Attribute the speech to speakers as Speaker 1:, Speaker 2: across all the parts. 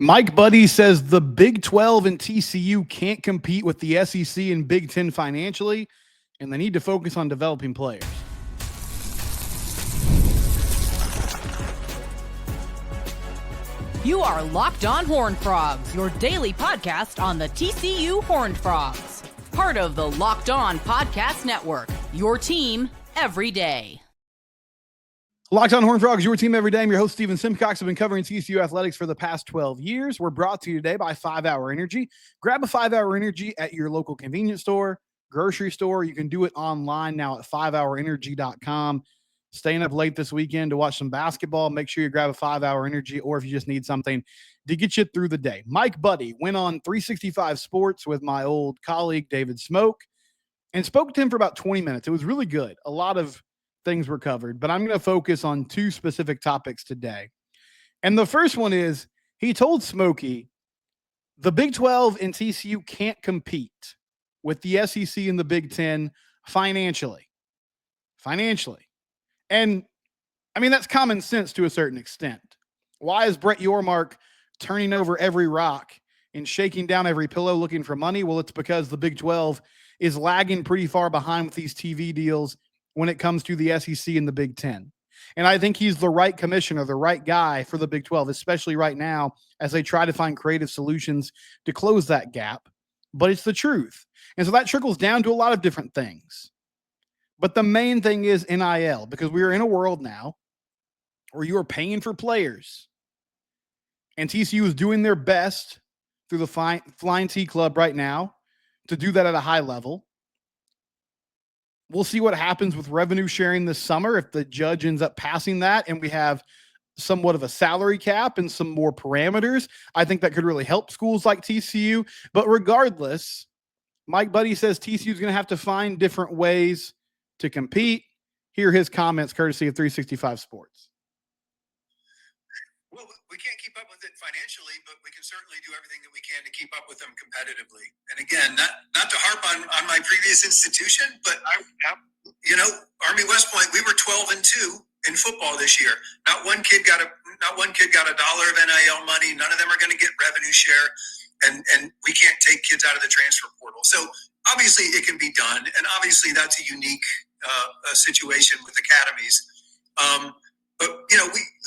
Speaker 1: Mike Buddie says the Big 12 and TCU can't compete with the SEC and Big 10 financially, and they need to focus on developing players.
Speaker 2: You are Locked On Horned Frogs, your daily podcast on the TCU Horned Frogs. Part of the Locked On Podcast Network, your team every day.
Speaker 1: Locked On Horned Frogs, your team every day. I'm your host, Steven Simcox. I've been covering TCU athletics for the past 12 years. We're brought to you today by 5 Hour Energy. Grab a 5 Hour Energy at your local convenience store, grocery store. You can do it online now at 5hourenergy.com. Staying up late this weekend to watch some basketball, make sure you grab a 5 Hour Energy, or if you just need something to get you through the day. Mike Buddie went on 365 Sports with my old colleague, David Smoke, and spoke to him for about 20 minutes. It was really good. A lot of things were covered, but I'm going to focus on two specific topics today. And the first one is he told Smokey the Big 12 and TCU can't compete with the SEC and the Big 10 financially. And I mean, that's common sense to a certain extent. Why is Brett Yormark turning over every rock and shaking down every pillow looking for money? Well, it's because the Big 12 is lagging pretty far behind with these TV deals when it comes to the SEC and the Big 10. And I think he's the right commissioner, the right guy for the Big 12, especially right now as they try to find creative solutions to close that gap. But it's the truth. And so that trickles down to a lot of different things. But the main thing is NIL, because we are in a world now where you are paying for players. And TCU is doing their best through the Flying T Club right now to do that at a high level. We'll see what happens with revenue sharing this summer if the judge ends up passing that and we have somewhat of a salary cap and some more parameters. I think that could really help schools like TCU. But regardless, Mike Buddie says TCU is going to have to find different ways to compete. Hear his comments courtesy of 365 Sports.
Speaker 3: Well, we can't keep up with it financially, but we can certainly do everything that we can to keep up with them competitively. And again, not to harp on my previous institution, but Army West Point, we were 12-2 in football this year. Not one kid got $1 of NIL money. None of them are going to get revenue share, and we can't take kids out of the transfer portal. So obviously, it can be done, and obviously that's a unique situation with academies. But,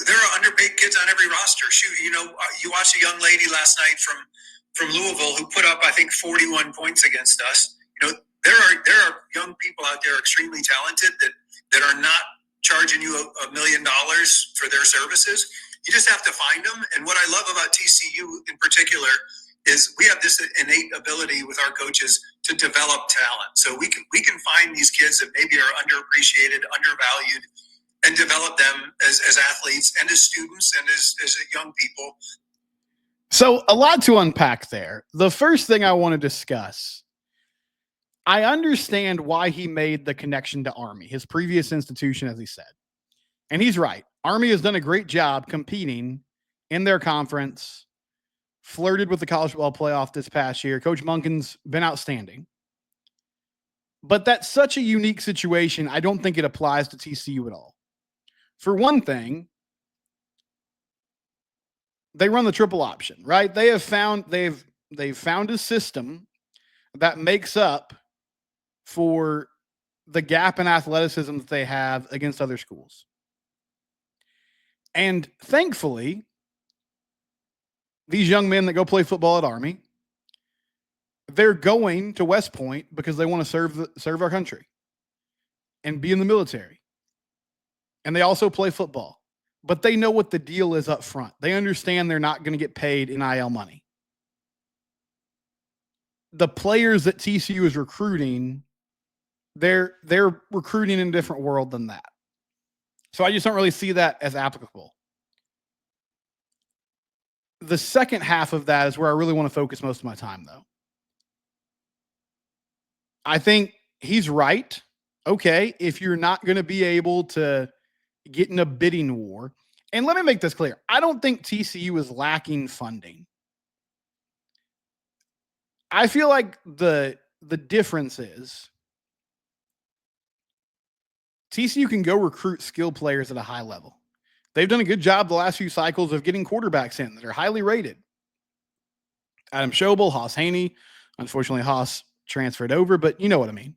Speaker 3: there are underpaid kids on every roster. Shoot, you watched a young lady last night from Louisville who put up, I think, 41 points against us. There are young people out there extremely talented that are not charging you $1 million for their services. You just have to find them. And what I love about TCU in particular is we have this innate ability with our coaches to develop talent. So we can find these kids that maybe are underappreciated, undervalued, and develop them as athletes and as students and as young people.
Speaker 1: So a lot to unpack there. The first thing I want to discuss, I understand why he made the connection to Army, his previous institution, as he said. And he's right. Army has done a great job competing in their conference, flirted with the college football playoff this past year. Coach Munkin's been outstanding. But that's such a unique situation, I don't think it applies to TCU at all. For one thing, they run the triple option, right? They've found a system that makes up for the gap in athleticism that they have against other schools. And thankfully, these young men that go play football at Army, they're going to West Point because they want to serve our country and be in the military. And they also play football, but they know what the deal is up front. They understand they're not going to get paid NIL money. The players that TCU is recruiting, they're recruiting in a different world than that. So I just don't really see that as applicable. The second half of that is where I really want to focus most of my time, though. I think he's right. Okay, if you're not going to be able to get in a bidding war, and let me make this clear, I don't think TCU is lacking funding. I feel like the difference is TCU can go recruit skilled players at a high level. They've done a good job the last few cycles of getting quarterbacks in that are highly rated. Adam Schobel, Haas Haney. Unfortunately, Haas transferred over, but you know what I mean.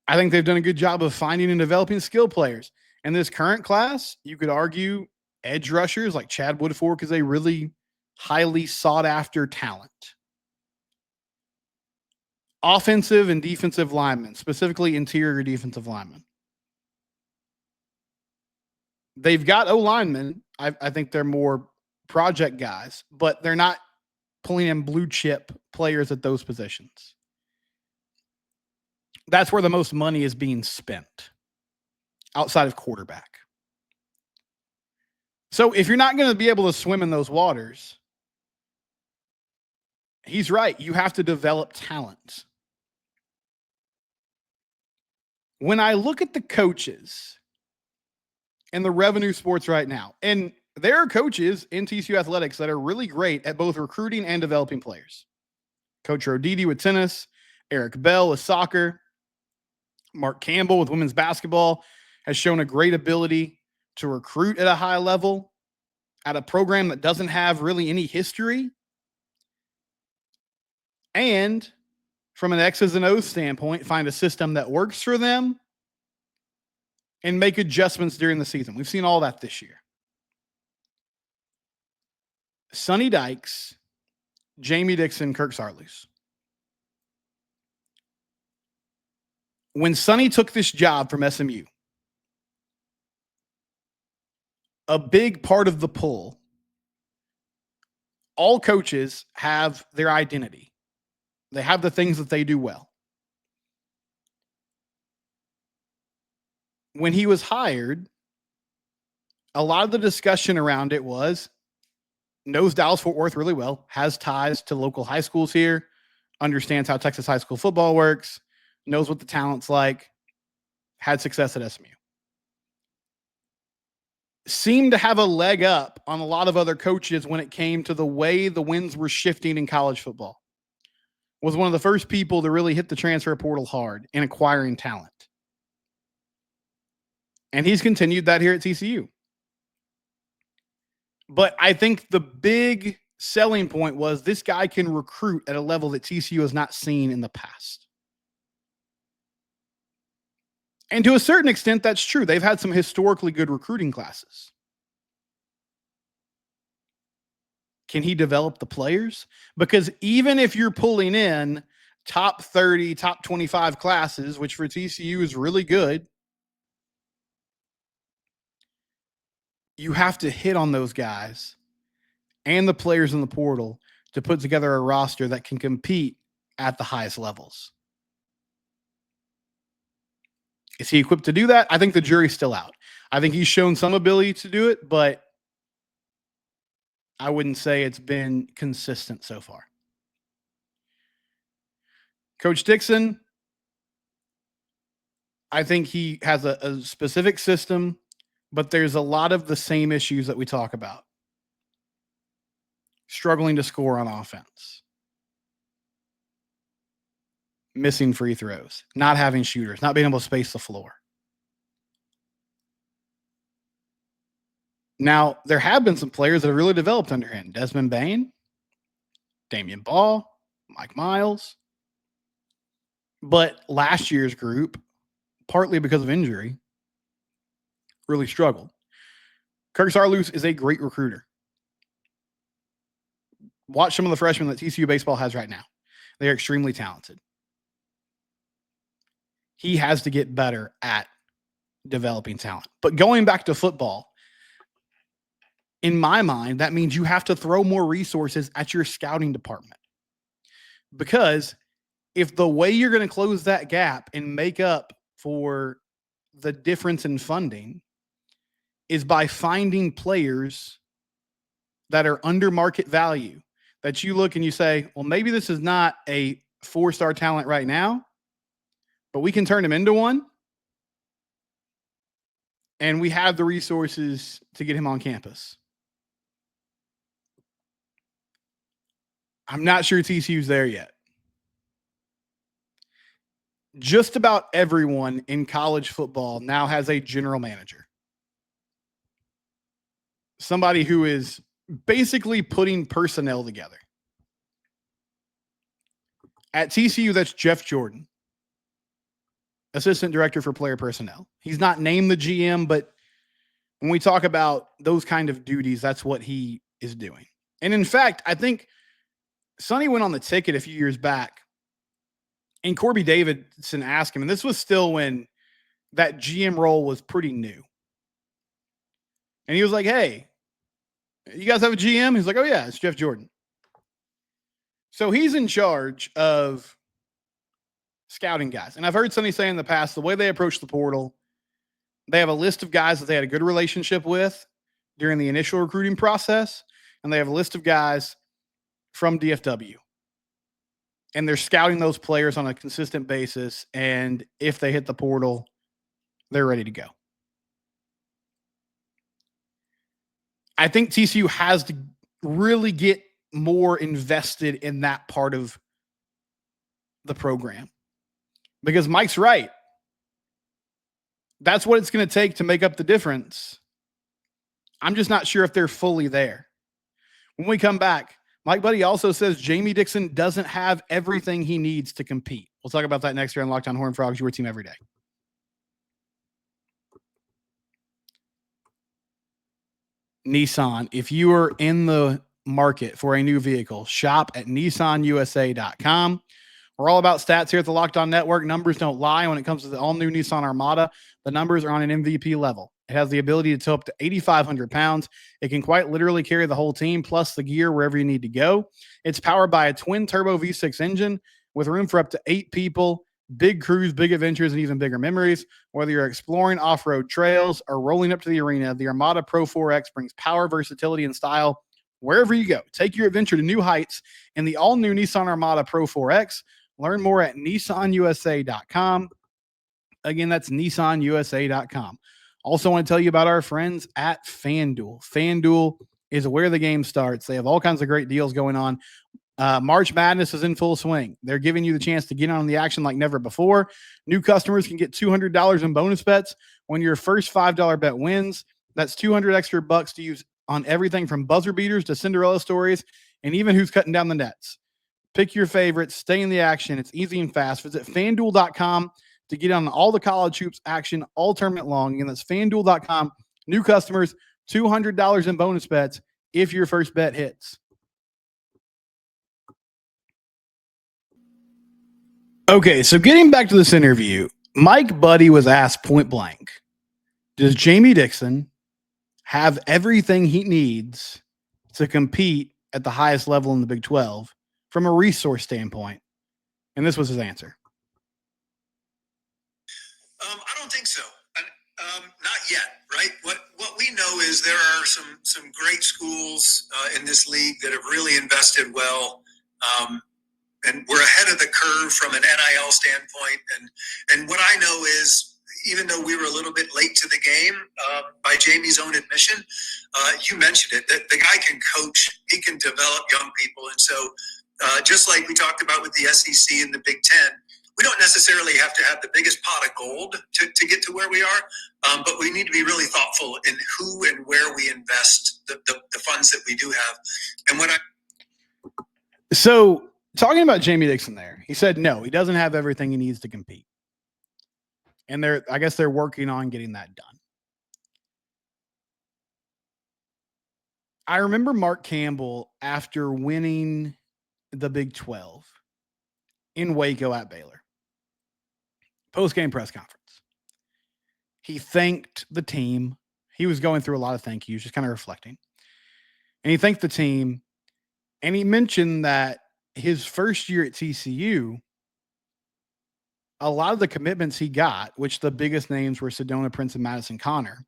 Speaker 1: I think they've done a good job of finding and developing skill players. And this current class, you could argue edge rushers like Chad Woodfork is a really highly sought after talent. Offensive and defensive linemen, specifically interior defensive linemen. They've got O-linemen. I think they're more project guys, but they're not pulling in blue chip players at those positions. That's where the most money is being spent outside of quarterback. So if you're not going to be able to swim in those waters, he's right. You have to develop talent. When I look at the coaches in the revenue sports right now, and there are coaches in TCU athletics that are really great at both recruiting and developing players. Coach Roditi with tennis, Eric Bell with soccer, Mark Campbell with women's basketball has shown a great ability to recruit at a high level at a program that doesn't have really any history. And from an X's and O's standpoint, find a system that works for them and make adjustments during the season. We've seen all that this year. Sonny Dykes, Jamie Dixon, Kirk Sarloos. When Sonny took this job from SMU, a big part of the pull, all coaches have their identity. They have the things that they do well. When he was hired, a lot of the discussion around it was, knows Dallas-Fort Worth really well, has ties to local high schools here, understands how Texas high school football works, knows what the talent's like, had success at SMU. Seemed to have a leg up on a lot of other coaches when it came to the way the winds were shifting in college football. Was one of the first people to really hit the transfer portal hard in acquiring talent. And he's continued that here at TCU. But I think the big selling point was this guy can recruit at a level that TCU has not seen in the past. And to a certain extent, that's true. They've had some historically good recruiting classes. Can he develop the players? Because even if you're pulling in top 30, top 25 classes, which for TCU is really good, you have to hit on those guys and the players in the portal to put together a roster that can compete at the highest levels. Is he equipped to do that? I think the jury's still out. I think he's shown some ability to do it, but I wouldn't say it's been consistent so far. Coach Dixon, I think he has a specific system, but there's a lot of the same issues that we talk about. Struggling to score on offense. Missing free throws. Not having shooters. Not being able to space the floor. Now, there have been some players that have really developed under him. Desmond Bain, Damian Ball, Mike Miles. But last year's group, partly because of injury, really struggled. Kirk Sarloos is a great recruiter. Watch some of the freshmen that TCU baseball has right now. They are extremely talented. He has to get better at developing talent. But going back to football, in my mind, that means you have to throw more resources at your scouting department. Because if the way you're going to close that gap and make up for the difference in funding is by finding players that are under market value, that you look and you say, well, maybe this is not a 4-star talent right now, but we can turn him into one. And we have the resources to get him on campus. I'm not sure TCU's there yet. Just about everyone in college football now has a general manager. Somebody who is basically putting personnel together. At TCU, that's Jeff Jordan, assistant director for player personnel. He's not named the GM, but when we talk about those kind of duties, that's what he is doing. And in fact, I think Sonny went on the ticket a few years back, and Corby Davidson asked him, and this was still when that GM role was pretty new. And he was like, hey, you guys have a GM? He's like, oh, yeah, it's Jeff Jordan. So he's in charge of scouting guys. And I've heard Sonny say in the past, the way they approach the portal, they have a list of guys that they had a good relationship with during the initial recruiting process, and they have a list of guys from DFW. And they're scouting those players on a consistent basis, and if they hit the portal, they're ready to go. I think TCU has to really get more invested in that part of the program. Because Mike's right. That's what it's going to take to make up the difference. I'm just not sure if they're fully there. When we come back, Mike Buddie also says Jamie Dixon doesn't have everything he needs to compete. We'll talk about that next year on Locked On Horned Frogs, your team every day. Nissan, if you are in the market for a new vehicle, shop at nissanusa.com. We're all about stats here at the Locked On Network. Numbers don't lie. When it comes to the all-new Nissan Armada, the numbers are on an MVP level. It has the ability to tow up to 8,500 pounds. It can quite literally carry the whole team, plus the gear wherever you need to go. It's powered by a twin-turbo V6 engine with room for up to 8 people, big crews, big adventures, and even bigger memories. Whether you're exploring off-road trails or rolling up to the arena, the Armada PRO-4X brings power, versatility, and style wherever you go. Take your adventure to new heights in the all-new Nissan Armada PRO-4X. Learn more at nissanusa.com. Again, that's nissanusa.com. Also want to tell you about our friends at FanDuel. FanDuel is where the game starts. They have all kinds of great deals going on. March Madness is in full swing. They're giving you the chance to get on the action like never before. New customers can get $200 in bonus bets when your first $5 bet wins. That's $200 extra bucks to use on everything from buzzer beaters to Cinderella stories and even who's cutting down the nets. Pick your favorites. Stay in the action. It's easy and fast. Visit FanDuel.com to get on all the college hoops action all tournament long. And that's FanDuel.com. New customers, $200 in bonus bets if your first bet hits. Okay, so getting back to this interview, Mike Buddie was asked point blank, does Jamie Dixon have everything he needs to compete at the highest level in the Big 12 from a resource standpoint? And this was his answer.
Speaker 3: I don't think so. Not yet, right? What we know is there are some great schools in this league that have really invested well, and we're ahead of the curve from an NIL standpoint. And what I know is, even though we were a little bit late to the game, by Jamie's own admission, you mentioned it, that the guy can coach, he can develop young people, and so just like we talked about with the SEC and the Big Ten. We don't necessarily have to have the biggest pot of gold to get to where we are, but we need to be really thoughtful in who and where we invest the funds that we do have. And
Speaker 1: So talking about Jamie Dixon there, he said no, he doesn't have everything he needs to compete. And I guess they're working on getting that done. I remember Mark Campbell after winning the Big 12 in Waco at Baylor. Post-game press conference. He thanked the team. He was going through a lot of thank yous, just kind of reflecting. And he thanked the team. And he mentioned that his first year at TCU, a lot of the commitments he got, which the biggest names were Sedona Prince and Madison Connor,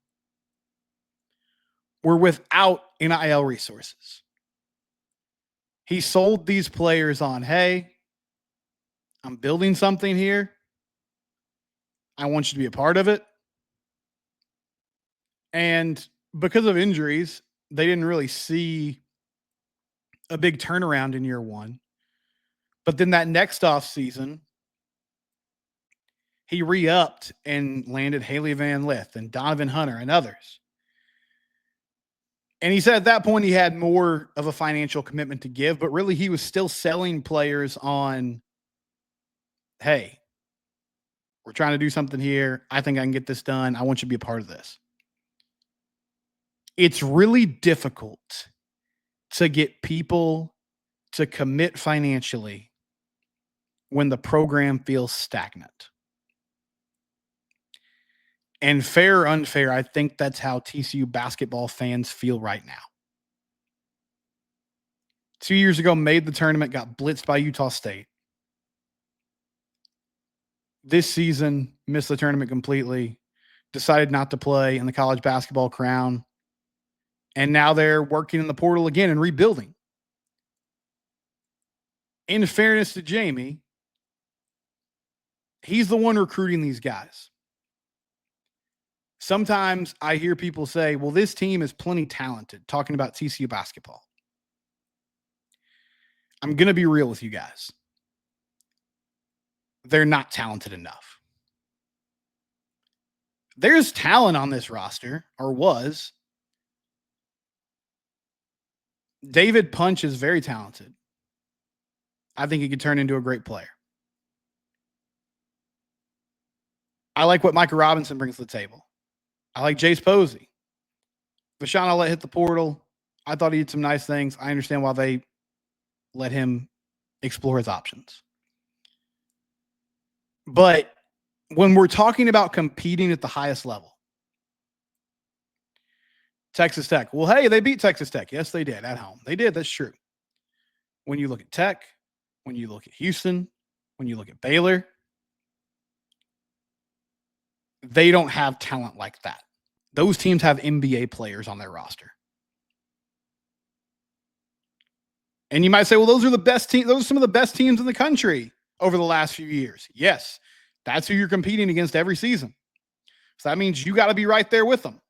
Speaker 1: were without NIL resources. He sold these players on, hey, I'm building something here. I want you to be a part of it. And because of injuries, they didn't really see a big turnaround in year one. But then that next off season, he re-upped and landed Haley Van Lith and Donovan Hunter and others. And he said at that point he had more of a financial commitment to give, but really he was still selling players on, hey, we're trying to do something here. I think I can get this done. I want you to be a part of this. It's really difficult to get people to commit financially when the program feels stagnant. And fair or unfair, I think that's how TCU basketball fans feel right now. 2 years ago, made the tournament, got blitzed by Utah State. This season, missed the tournament completely, decided not to play in the college basketball crown. And now they're working in the portal again and rebuilding. In fairness to Jamie, he's the one recruiting these guys. Sometimes I hear people say, well, this team is plenty talented, talking about TCU basketball. I'm going to be real with you guys. They're not talented enough. There's talent on this roster, or was. David Punch is very talented. I think he could turn into a great player. I like what Micah Robinson brings to the table. I like Jace Posey. Vashawn Allett hit the portal. I thought he did some nice things. I understand why they let him explore his options. But when we're talking about competing at the highest level, Texas Tech. Well, hey, they beat Texas Tech. Yes, they did at home. They did. That's true. When you look at Tech, when you look at Houston, when you look at Baylor, they don't have talent like that. Those teams have NBA players on their roster. And you might say, well, those are the best teams. Those are some of the best teams in the country over the last few years. Yes, that's who you're competing against every season. So that means you got to be right there with them.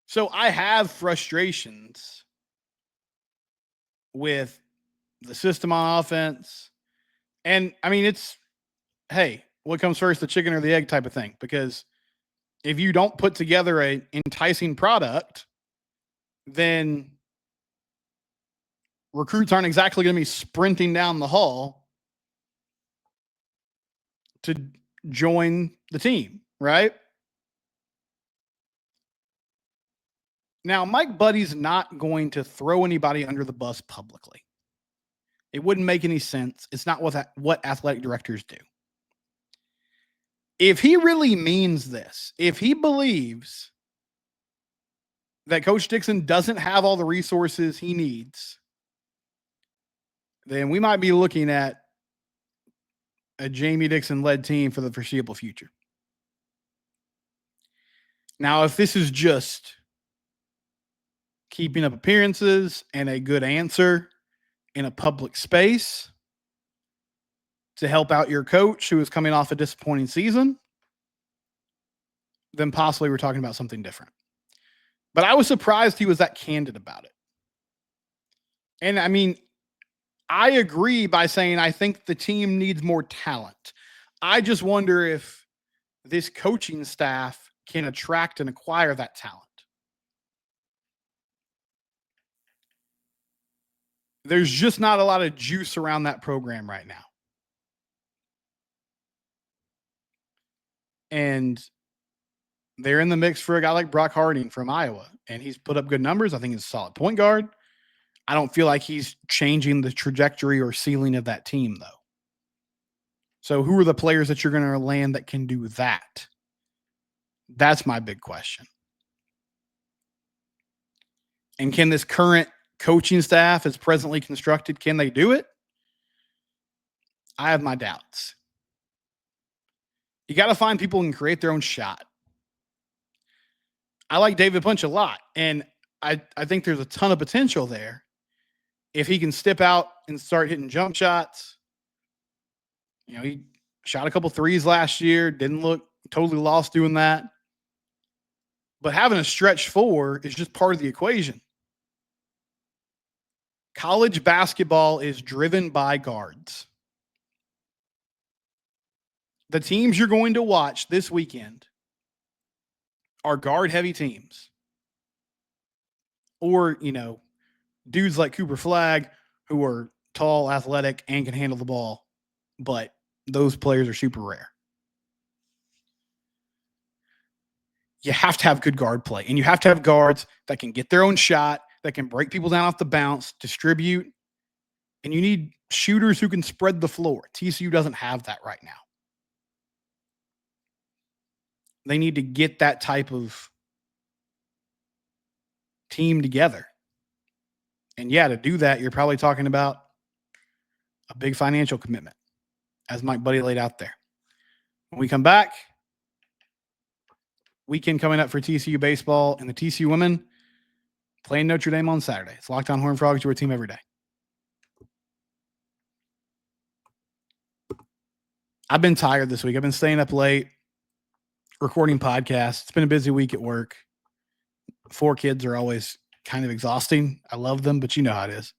Speaker 1: So I have frustrations with the system on offense. And I mean, it's, hey, what comes first, the chicken or the egg type of thing? Because if you don't put together an enticing product, then recruits aren't exactly going to be sprinting down the hall to join the team, right? Now, Mike Buddie's not going to throw anybody under the bus publicly. It wouldn't make any sense. It's not what athletic directors do. If he really means this, if he believes that Coach Dixon doesn't have all the resources he needs, then we might be looking at a Jamie Dixon-led team for the foreseeable future. Now, if this is just keeping up appearances and a good answer in a public space to help out your coach who is coming off a disappointing season, then possibly we're talking about something different. But I was surprised he was that candid about it. And I mean, I agree by saying I think the team needs more talent. I just wonder if this coaching staff can attract and acquire that talent. There's just not a lot of juice around that program right now. And they're in the mix for a guy like Brock Harding from Iowa, and he's put up good numbers. I think he's a solid point guard. I don't feel like he's changing the trajectory or ceiling of that team, though. So who are the players that you're going to land that can do that? That's my big question. And can this current coaching staff as presently constructed, can they do it? I have my doubts. You got to find people who can create their own shot. I like David Punch a lot, and I think there's a ton of potential there. If he can step out and start hitting jump shots, you know, he shot a couple threes last year, didn't look totally lost doing that. But having a stretch four is just part of the equation. College basketball is driven by guards. The teams you're going to watch this weekend are guard-heavy teams, or, dudes like Cooper Flagg who are tall, athletic, and can handle the ball, but those players are super rare. You have to have good guard play, and you have to have guards that can get their own shot, that can break people down off the bounce, distribute, and you need shooters who can spread the floor. TCU doesn't have that right now. They need to get that type of team together. And yeah, to do that, you're probably talking about a big financial commitment, as Mike Buddie laid out there. When we come back, weekend coming up for TCU baseball, and the TCU women playing Notre Dame on Saturday. It's Locked On Horned Frogs, your team every day. I've been tired this week. I've been staying up late, recording podcasts. It's been a busy week at work. 4 kids are always kind of exhausting. I love them, but you know how it is.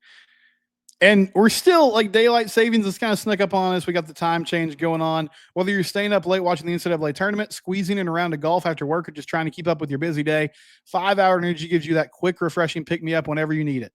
Speaker 1: And we're still, like, daylight savings has kind of snuck up on us. We got the time change going on. Whether you're staying up late watching the NCAA tournament, squeezing in around to golf after work, or just trying to keep up with your busy day, 5 Hour Energy gives you that quick, refreshing pick-me-up whenever you need it.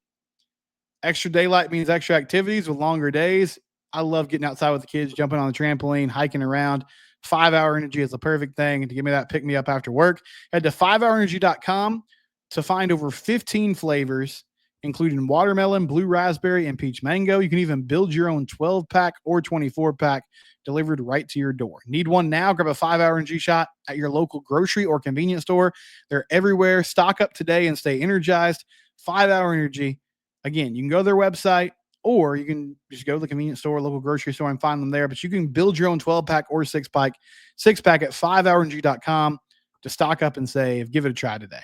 Speaker 1: Extra daylight means extra activities with longer days. I love getting outside with the kids, jumping on the trampoline, hiking around. 5 Hour Energy is the perfect thing to give me that pick-me-up after work. Head to 5hourenergy.com to find over 15 flavors, including watermelon, blue raspberry, and peach mango. You can even build your own 12-pack or 24-pack delivered right to your door. Need one now? Grab a 5 Hour Energy shot at your local grocery or convenience store. They're everywhere. Stock up today and stay energized. 5 Hour Energy. Again, you can go to their website, or you can just go to the convenience store, local grocery store, and find them there. But you can build your own 12-pack or 6-pack at 5hourenergy.com to stock up and save. Give it a try today.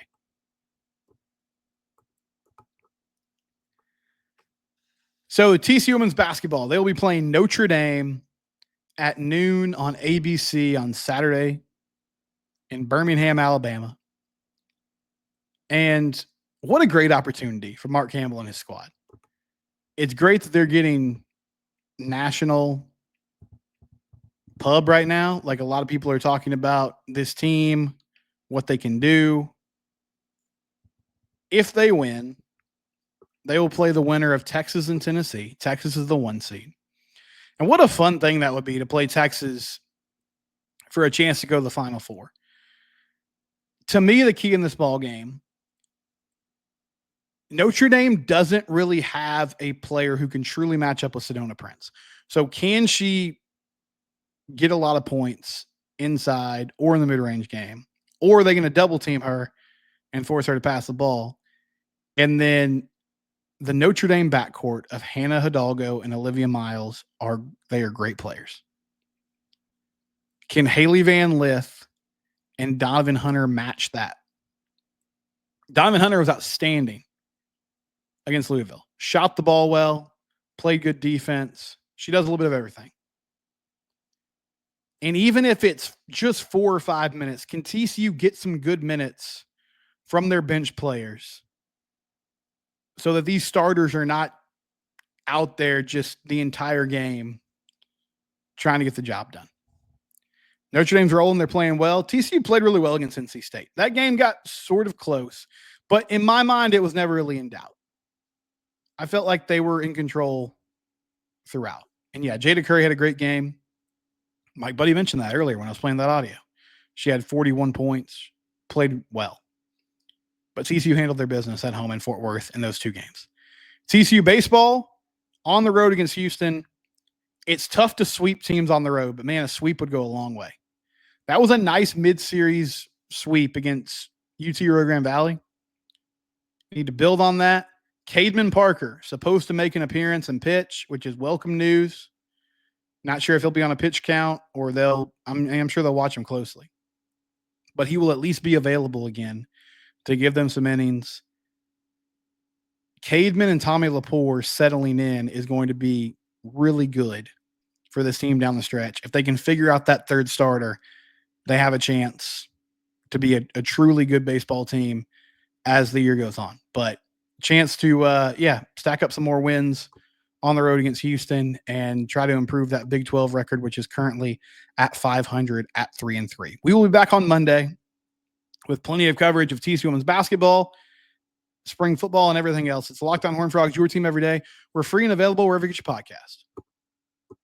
Speaker 1: So TCU women's basketball, they'll be playing Notre Dame at noon on ABC on Saturday in Birmingham, Alabama. And what a great opportunity for Mark Campbell and his squad. It's great that they're getting national pub right now. Like, a lot of people are talking about this team, what they can do. If they win, they will play the winner of Texas and Tennessee. Texas is the 1 seed. And what a fun thing that would be to play Texas for a chance to go to the Final Four. To me, the key in this ball game, Notre Dame doesn't really have a player who can truly match up with Sedona Prince. So can she get a lot of points inside or in the mid-range game? Or are they going to double team her and force her to pass the ball? And then the Notre Dame backcourt of Hannah Hidalgo and Olivia Miles are great players. Can Haley Van Lith and Donovan Hunter match that? Donovan Hunter was outstanding against Louisville. Shot the ball well, played good defense. She does a little bit of everything. And even if it's just 4 or 5 minutes, can TCU get some good minutes from their bench players so that these starters are not out there just the entire game trying to get the job done? Notre Dame's rolling. They're playing well. TCU played really well against NC State. That game got sort of close, but in my mind, it was never really in doubt. I felt like they were in control throughout. And yeah, Jada Curry had a great game. Mike Buddie mentioned that earlier when I was playing that audio. She had 41 points, played well. But TCU handled their business at home in Fort Worth in those 2 games. TCU baseball on the road against Houston. It's tough to sweep teams on the road, but man, a sweep would go a long way. That was a nice mid-series sweep against UT Rio Grande Valley. Need to build on that. Cademan Parker, supposed to make an appearance and pitch, which is welcome news. Not sure if he'll be on a pitch count or I'm sure they'll watch him closely. But he will at least be available again to give them some innings. Cademan and Tommy Lepore settling in is going to be really good for this team down the stretch. If they can figure out that third starter, they have a chance to be a truly good baseball team as the year goes on. But chance to, stack up some more wins on the road against Houston and try to improve that Big 12 record, which is currently at 500 at 3-3. We will be back on Monday with plenty of coverage of TCU women's basketball, spring football, and everything else. It's Locked On Horned Frogs, your team every day. We're free and available wherever you get your podcast.